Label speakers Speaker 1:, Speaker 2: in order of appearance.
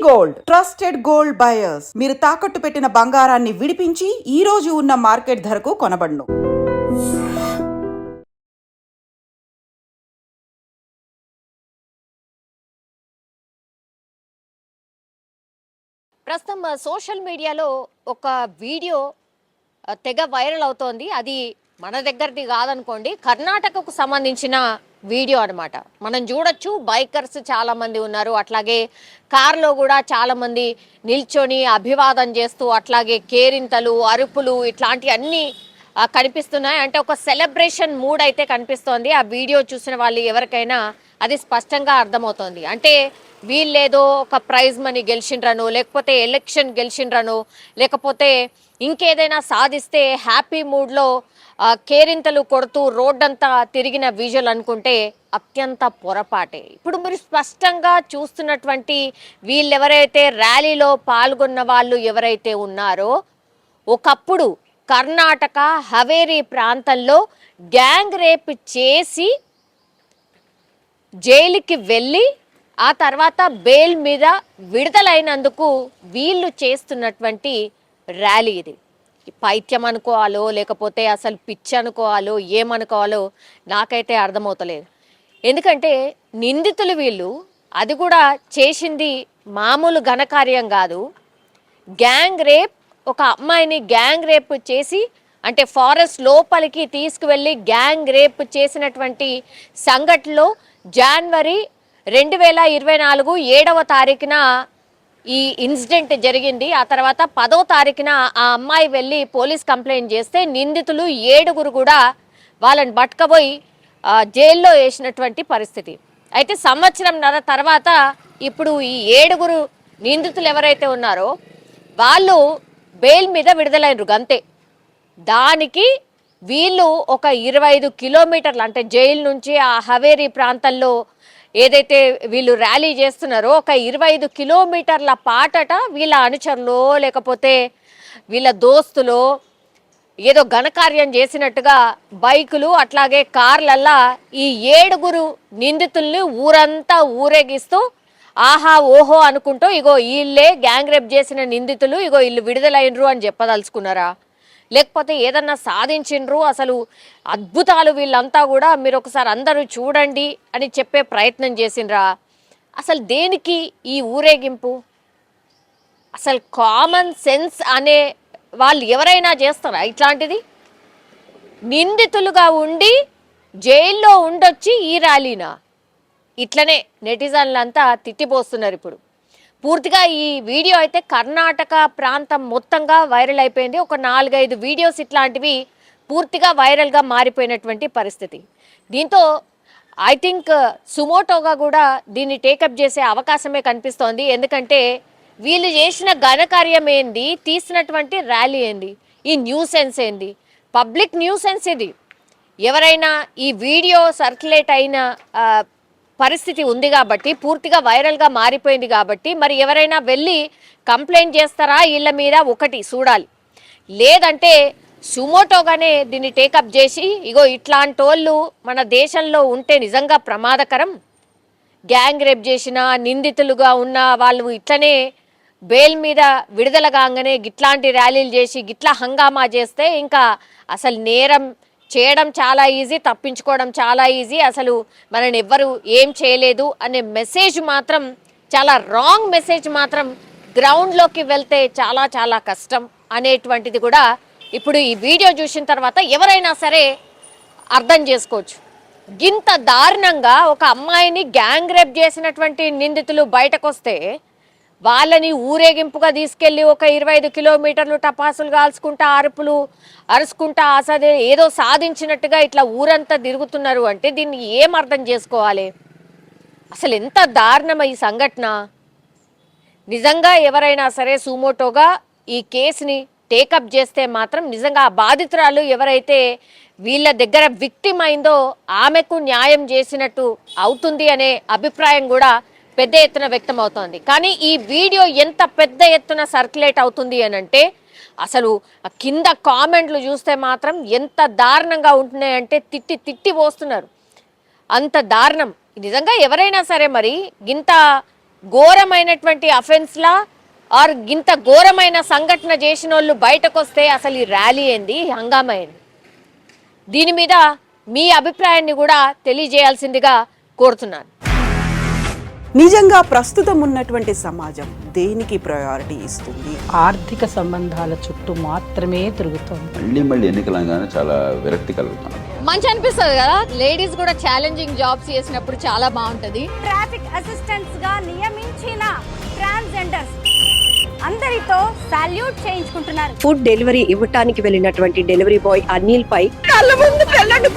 Speaker 1: Gold trusted gold buyers మీరు తాకట్టు పెట్టిన బంగారాన్ని విడిపించి ఈ రోజు ఉన్న మార్కెట్ ధరకు కొనబడును.
Speaker 2: ప్రస్తుతం సోషల్ మీడియాలో ఒక వీడియో తెగ వైరల్ అవుతోంది. అది మన దగ్గరది కాదనుకోండి, కర్ణాటకకు సంబంధించిన వీడియో అనమాట. మనం చూడొచ్చు, బైకర్స్ చాలా మంది ఉన్నారు, అట్లాగే కార్లో కూడా చాలా మంది నిల్చొని అభివాదం చేస్తూ, అట్లాగే కేరింతలు, అరుపులు ఇట్లాంటి అన్నీ కనిపిస్తున్నాయి. అంటే ఒక సెలబ్రేషన్ మూడ్ అయితే కనిపిస్తోంది. ఆ వీడియో చూసిన వాళ్ళు ఎవరికైనా అది స్పష్టంగా అర్థమవుతోంది. అంటే వీళ్ళేదో ఒక ప్రైజ్ మనీ గెలిచిండ్రను, లేకపోతే ఎలక్షన్ గెలిచిండ్రను, లేకపోతే ఇంకేదైనా సాధిస్తే హ్యాపీ మూడ్లో కేరింతలు కొడుతూ రోడ్డంతా తిరిగిన విజువల్ అనుకుంటే అత్యంత పొరపాటే. ఇప్పుడు మీరు స్పష్టంగా చూస్తున్నటువంటి వీళ్ళెవరైతే ర్యాలీలో పాల్గొన్న వాళ్ళు ఎవరైతే ఉన్నారో, ఒకప్పుడు కర్ణాటక హవేరీ ప్రాంతంలో గ్యాంగ్ రేప్ చేసి జైలుకి వెళ్ళి ఆ తర్వాత బెయిల్ మీద విడుదలైనందుకు వీళ్ళు చేస్తున్నటువంటి ర్యాలీ ఇది. పైత్యం అనుకోవాలో లేకపోతే అసలు పిచ్చి అనుకోవాలో ఏమనుకోవాలో నాకైతే అర్థమవుతలేదు. ఎందుకంటే నిందితులు వీళ్ళు, అది కూడా చేసింది మామూలు ఘనకార్యం కాదు. గ్యాంగ్ రేప్, ఒక అమ్మాయిని గ్యాంగ్ రేప్ చేసి, అంటే ఫారెస్ట్ లోపలికి తీసుకువెళ్ళి గ్యాంగ్ రేప్ చేసినటువంటి సంఘటనలో జనవరి 2024 7వ తారీఖున ఈ ఇన్సిడెంట్ జరిగింది. ఆ తర్వాత 10వ తారీఖున ఆ అమ్మాయి వెళ్ళి పోలీస్ కంప్లైంట్ చేస్తే నిందితులు 7గురు కూడా వాళ్ళని పట్టుకపోయి జైల్లో వేసినటువంటి పరిస్థితి. అయితే సంవత్సరంన్నర తర్వాత ఇప్పుడు ఈ 7గురు నిందితులు ఎవరైతే ఉన్నారో వాళ్ళు బెయిల్ మీద విడుదలైనరు గంతే. దానికి వీళ్ళు ఒక 25 కిలోమీటర్లు, అంటే జైలు నుంచి ఆ హవేరీ ప్రాంతంలో ఏదైతే వీళ్ళు ర్యాలీ చేస్తున్నారో ఒక 25 కిలోమీటర్ల పాటట వీళ్ళ అనుచరులో లేకపోతే వీళ్ళ దోస్తులో ఏదో ఘనకార్యం చేసినట్టుగా బైకులు అట్లాగే కార్లల్లా ఈ 7గురు నిందితుల్ని ఊరంతా ఊరేగిస్తూ ఆహా ఓహో అనుకుంటూ ఇగో వీళ్ళే గ్యాంగ్ రేప్ చేసిన నిందితులు, ఇగో వీళ్ళు విడుదలైనరు అని చెప్పదలుచుకున్నారా? లేకపోతే ఏదన్నా సాధించిండ్రు, అసలు అద్భుతాలు వీళ్ళంతా కూడా మీరు ఒకసారి అందరూ చూడండి అని చెప్పే ప్రయత్నం చేసిండ్రా? అసలు దేనికి ఈ ఊరేగింపు? అసలు కామన్ సెన్స్ అనే వాళ్ళు ఎవరైనా చేస్తారా ఇట్లాంటిది? నిందితులుగా ఉండి జైల్లో ఉండొచ్చి ఈ ర్యాలీనా? ఇట్లనే నెటిజన్లంతా తిట్టిపోస్తున్నారు. ఇప్పుడు పూర్తిగా ఈ వీడియో అయితే కర్ణాటక ప్రాంతం మొత్తంగా వైరల్ అయిపోయింది. ఒక 4-5 వీడియోస్ ఇట్లాంటివి పూర్తిగా వైరల్గా మారిపోయినటువంటి పరిస్థితి. దీంతో ఐ థింక్ సుమోటోగా కూడా దీన్ని టేకప్ చేసే అవకాశమే కనిపిస్తోంది. ఎందుకంటే వీళ్ళు చేసిన ఘనకార్యం ఏంది, తీసినటువంటి ర్యాలీ ఏంది, ఈ న్యూసెన్స్ ఏంది, పబ్లిక్ న్యూసెన్స్ ఇది. ఎవరైనా ఈ వీడియో సర్క్యులేట్ అయిన పరిస్థితి ఉంది కాబట్టి, పూర్తిగా వైరల్గా మారిపోయింది కాబట్టి, మరి ఎవరైనా వెళ్ళి కంప్లైంట్ చేస్తారా వీళ్ళ మీద? ఒకటి చూడాలి. లేదంటే సుమోటోగానే దీన్ని టేకప్ చేసి ఇగో ఇట్లాంటి వాళ్ళు మన దేశంలో ఉంటే నిజంగా ప్రమాదకరం, గ్యాంగ్ రేప్ చేసిన నిందితులుగా ఉన్న వాళ్ళు ఇట్లనే బెయిల్ మీద విడుదల కాగానే గిట్లాంటి ర్యాలీలు చేసి గిట్లా హంగామా చేస్తే ఇంకా అసలు నేరం చేయడం చాలా ఈజీ, తప్పించుకోవడం చాలా ఈజీ, అసలు మనని ఎవ్వరు ఏం చేయలేదు అనే మెసేజ్ మాత్రం, చాలా రాంగ్ మెసేజ్ మాత్రం గ్రౌండ్లోకి వెళ్తే చాలా చాలా కష్టం అనేటువంటిది కూడా ఇప్పుడు ఈ వీడియో చూసిన తర్వాత ఎవరైనా సరే అర్థం చేసుకోవచ్చు. గింత దారుణంగా ఒక అమ్మాయిని గ్యాంగ్ రేప్ చేసినటువంటి నిందితులు బయటకు వస్తే వాళ్ళని ఊరేగింపుగా తీసుకెళ్ళి ఒక 25 కిలోమీటర్లు టపాసులు కాల్చుకుంటా అరుపులు అరుచుకుంటా అసలు ఏదో సాధించినట్టుగా ఇట్లా ఊరంతా తిరుగుతున్నారు అంటే దీన్ని ఏం అర్థం చేసుకోవాలి? అసలు ఎంత దారుణం ఈ సంఘటన! నిజంగా ఎవరైనా సరే సుమోటోగా ఈ కేసుని టేకప్ చేస్తే మాత్రం నిజంగా ఆ బాధితురాలు ఎవరైతే వీళ్ళ దగ్గర విక్టిమ్ అయిందో ఆమెకు న్యాయం చేసినట్టు అవుతుంది అనే అభిప్రాయం కూడా పెద్ద ఎత్తున వ్యక్తం అవుతోంది. కానీ ఈ వీడియో ఎంత పెద్ద ఎత్తున సర్క్యులేట్ అవుతుంది అనంటే అసలు కింద కామెంట్లు చూస్తే మాత్రం ఎంత దారుణంగా ఉంటున్నాయంటే తిట్టి తిట్టి పోస్తున్నారు. అంత దారుణం. నిజంగా ఎవరైనా సరే మరి ఇంత ఘోరమైనటువంటి అఫెన్స్లా ఆర్ ఇంత ఘోరమైన సంఘటన చేసిన వాళ్ళు బయటకు వస్తే అసలు ఈ ర్యాలీ ఏంది, హంగామా ఏంది? దీని మీద మీ అభిప్రాయాన్ని కూడా తెలియజేయాల్సిందిగా కోరుతున్నాను.
Speaker 1: నిజంగా ప్రస్తుతం ఉన్నటువంటి సమాజం దేనికి ప్రయారిటీ ఇస్తుంది?
Speaker 3: ఆర్థిక సంబంధాల చుట్టూ మాత్రమే తిరుగుతోంది.
Speaker 4: మళ్ళీ ఎన్నికలంగానే చాలా విరక్తి కలుగుతున్నాం.
Speaker 2: మంచి అనిపిస్తుంది కదా, లేడీస్ కూడా ఛాలెంజింగ్ జాబ్స్ చేసినప్పుడు చాలా బాగుంటది.
Speaker 5: ట్రాఫిక్ అసిస్టెంట్స్ గా నియమించిన ట్రాన్స్జెండర్స్ అందరితో సాల్యూట్ చేయించుకుంటున్నారు.
Speaker 6: ఫుడ్ డెలివరీ ఇవ్వటానికి వెళ్ళినటువంటి డెలివరీ బాయ్ అనిల్ పై
Speaker 5: కళ్ళ ముందు పెళ్ళండి